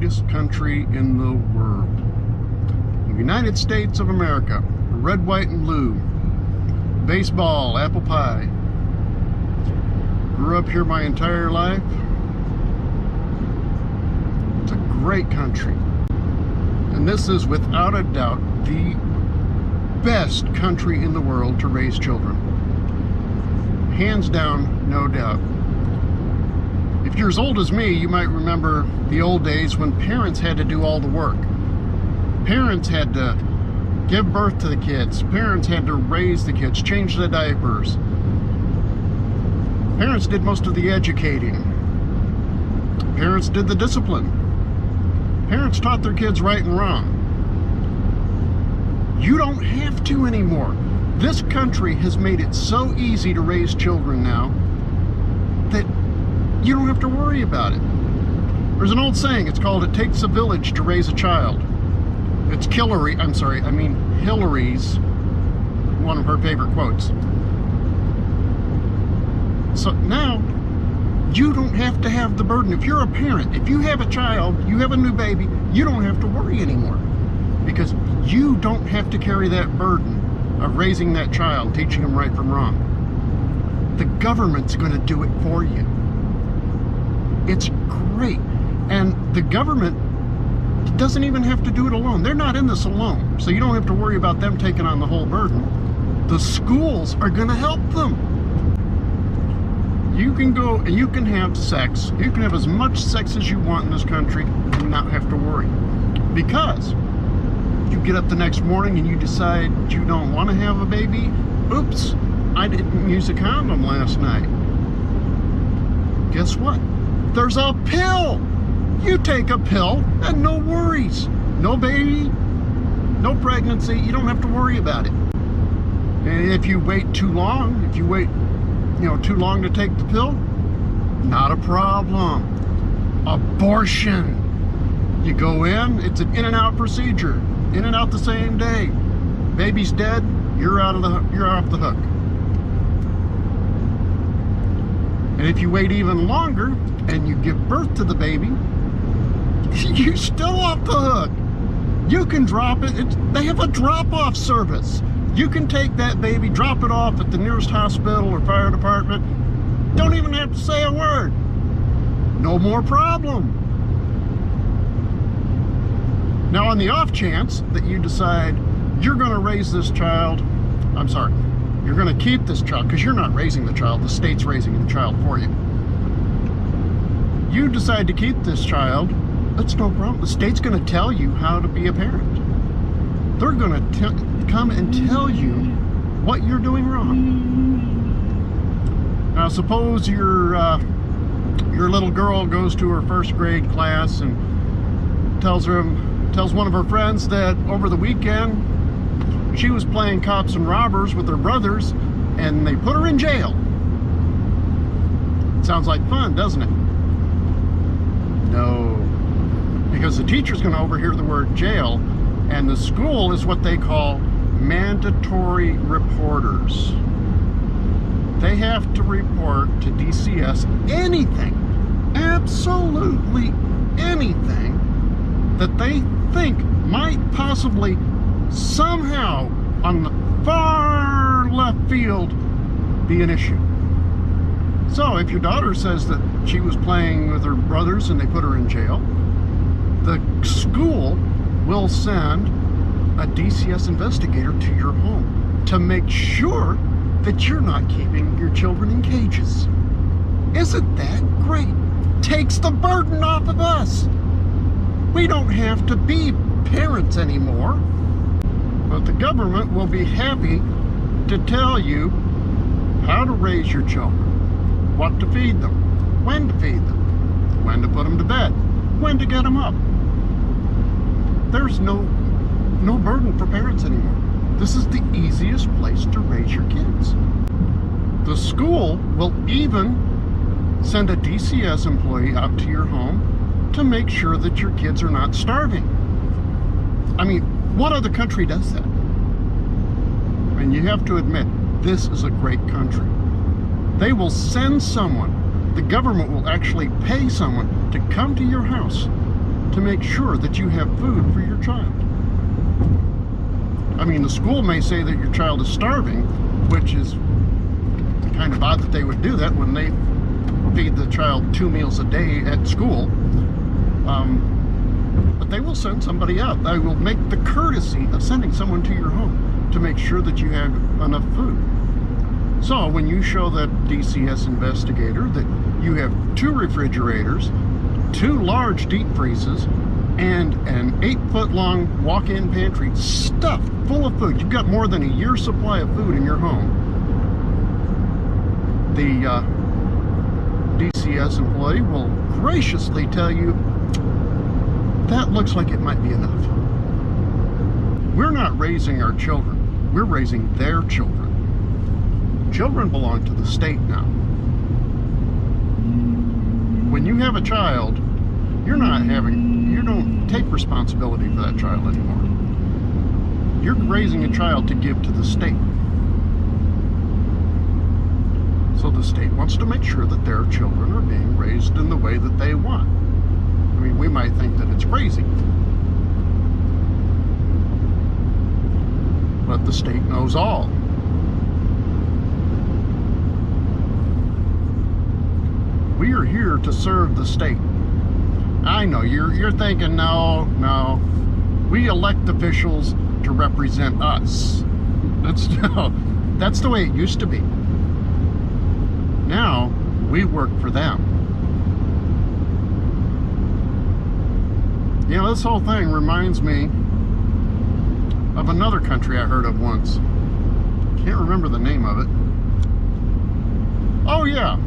greatest country in the world. The United States of America. Red, white, and blue. Baseball, apple pie. Grew up here my entire life. It's a great country. And this is without a doubt the best country in the world to raise children. Hands down, no doubt. If you're as old as me, you might remember the old days when parents had to do all the work. Parents had to give birth to the kids. Parents had to raise the kids, change the diapers. Parents did most of the educating. Parents did the discipline. Parents taught their kids right and wrong. You don't have to anymore. This country has made it so easy to raise children now that you don't have to worry about it. There's an old saying, it's called, "It takes a village to raise a child." It's Hillary's, one of her favorite quotes. So now, you don't have to have the burden. If you're a parent, if you have a child, you have a new baby, you don't have to worry anymore. Because you don't have to carry that burden of raising that child, teaching them right from wrong. The government's going to do it for you. It's great. And the government doesn't even have to do it alone. They're not in this alone. So you don't have to worry about them taking on the whole burden. The schools are going to help them. You can go and you can have sex. You can have as much sex as you want in this country and not have to worry. Because you get up the next morning and you decide you don't want to have a baby. Oops, I didn't use a condom last night. Guess what? There's a pill. You take a pill and no worries. No baby, no pregnancy. You don't have to worry about it. And if you wait too long, if you wait, too long to take the pill, not a problem. Abortion. You go in, it's an in and out procedure. In and out the same day. Baby's dead, you're off the hook. And if you wait even longer and you give birth to the baby, you're still off the hook. You can drop it. They have a drop-off service. You can take that baby, drop it off at the nearest hospital or fire department. Don't even have to say a word. No more problem. Now, on the off chance that you decide you're going to raise this child, you're going to keep this child, because you're not raising the child, the state's raising the child for you. You decide to keep this child, that's no problem. The state's going to tell you how to be a parent. They're going to come and tell you what you're doing wrong. Now, suppose your little girl goes to her first grade class and tells one of her friends that over the weekend she was playing cops and robbers with her brothers and they put her in jail. Sounds like fun, doesn't it? No, because the teacher's going to overhear the word jail, and the school is what they call mandatory reporters. They have to report to DCS anything, absolutely anything that they think might possibly somehow on the far left field be an issue. So if your daughter says that she was playing with her brothers and they put her in jail, the school will send a DCS investigator to your home to make sure that you're not keeping your children in cages. Isn't that great? Takes the burden off of us. We don't have to be parents anymore, but the government will be happy to tell you how to raise your children, what to feed them, when to feed them, when to put them to bed, when to get them up. There's no burden for parents anymore. This is the easiest place to raise your kids. The school will even send a DCS employee out to your home to make sure that your kids are not starving. I mean, what other country does that? And you have to admit, this is a great country. They will send someone, the government will actually pay someone to come to your house to make sure that you have food for your child. I mean, the school may say that your child is starving, which is kind of odd that they would do that when they feed the child 2 meals a day at school. But they will send somebody out. They will make the courtesy of sending someone to your home to make sure that you have enough food. So when you show that DCS investigator that you have 2 refrigerators, 2 large deep freezes, and an 8-foot-long walk-in pantry stuffed full of food, you've got more than a year's supply of food in your home, the DCS employee will graciously tell you, that looks like it might be enough. We're not raising our children, we're raising their children. Children belong to the state now. When you have a child, you don't take responsibility for that child anymore. You're raising a child to give to the state. So the state wants to make sure that their children are being raised in the way that they want. I mean, we might think that it's crazy, but the state knows all. We are here to serve the state. I know you're thinking, no, we elect officials to represent us. That's the way it used to be. Now we work for them. You know, this whole thing reminds me of another country I heard of once. Can't remember the name of it. Oh yeah,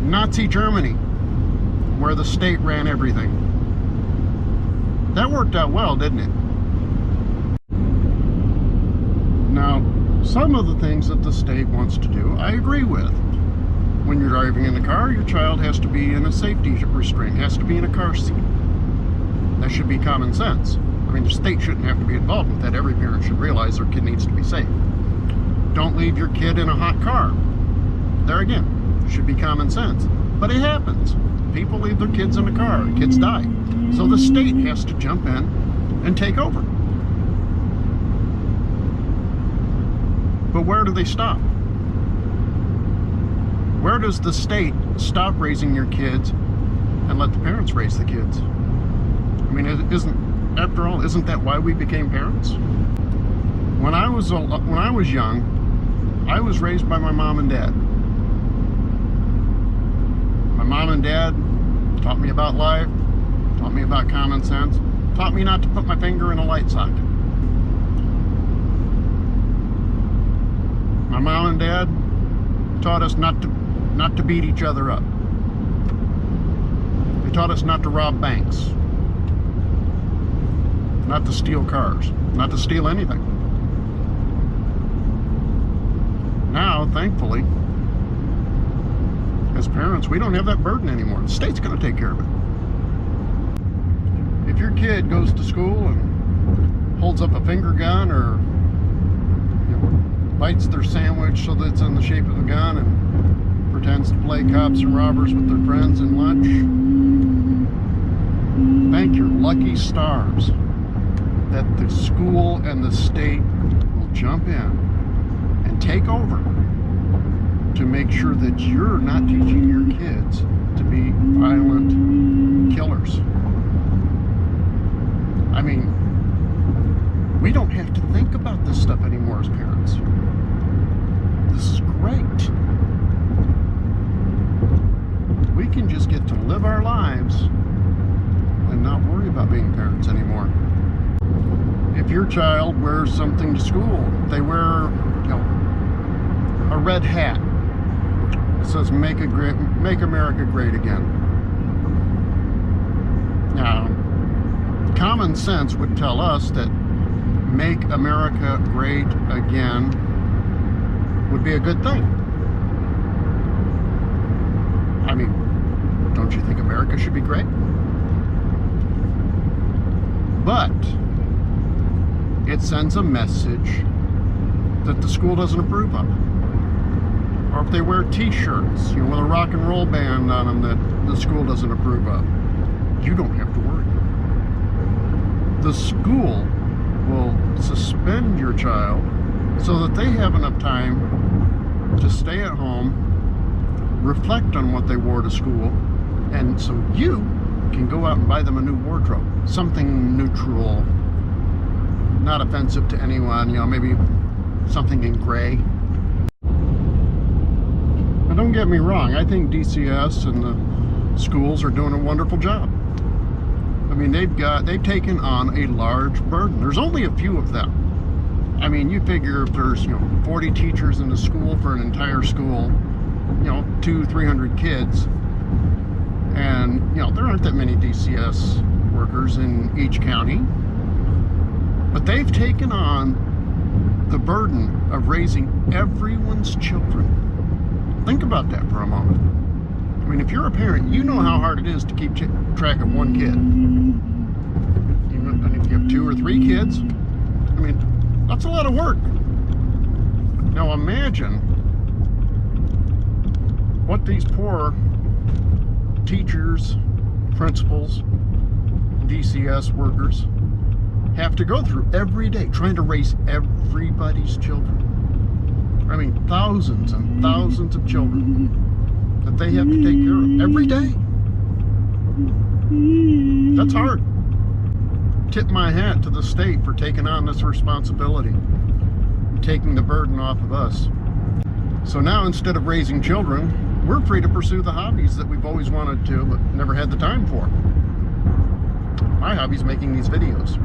Nazi Germany, where the state ran everything. That worked out well, didn't it? Now, some of the things that the state wants to do, I agree with. When you're driving in the car, your child has to be in a safety restraint, has to be in a car seat. That should be common sense. I mean, the state shouldn't have to be involved with that. Every parent should realize their kid needs to be safe. Don't leave your kid in a hot car. There again, should be common sense. But it happens. People leave their kids in the car, kids die. So the state has to jump in and take over. But where do they stop? Where does the state stop raising your kids and let the parents raise the kids? I mean, after all, isn't that why we became parents? When I was young, I was raised by my mom and dad. My mom and dad taught me about life, taught me about common sense, taught me not to put my finger in a light socket. My mom and dad taught us not to beat each other up. They taught us not to rob banks, not to steal cars, not to steal anything. Now, thankfully, as parents, we don't have that burden anymore. The state's going to take care of it. If your kid goes to school and holds up a finger gun or bites their sandwich so that it's in the shape of a gun and pretends to play cops and robbers with their friends in lunch, thank your lucky stars that the school and the state will jump in and take over to make sure that you're not teaching your kids to be violent killers. I mean, we don't have to think about this stuff anymore as parents. This is great. We can just get to live our lives and not worry about being parents anymore. If your child wears something to school, they wear, a red hat. It says "Make America Great Again." Now, common sense would tell us that "Make America Great Again" would be a good thing. I mean, don't you think America should be great? But it sends a message that the school doesn't approve of. Or if they wear t-shirts, with a rock and roll band on them that the school doesn't approve of, you don't have to worry. the school will suspend your child so that they have enough time to stay at home, reflect on what they wore to school, and so you can go out and buy them a new wardrobe. Something neutral, not offensive to anyone, you know, maybe something in gray. Now don't get me wrong, I think DCS and the schools are doing a wonderful job. I mean, they've taken on a large burden. There's only a few of them. I mean, you figure if there's, you know, 40 teachers in the school for an entire school, you know, 200-300 kids, and, you know, there aren't that many DCS workers in each county, but they've taken on the burden of raising everyone's children. Think about that for a moment. I mean, if you're a parent, you know how hard it is to keep track of one kid. Even if you have 2 or 3 kids, I mean, that's a lot of work. Now imagine what these poor teachers, principals, DCS workers have to go through every day trying to raise everybody's children. I mean, thousands and thousands of children that they have to take care of every day. That's hard. Tip my hat to the state for taking on this responsibility, taking the burden off of us. So now, instead of raising children, we're free to pursue the hobbies that we've always wanted to, but never had the time for. My hobby's making these videos.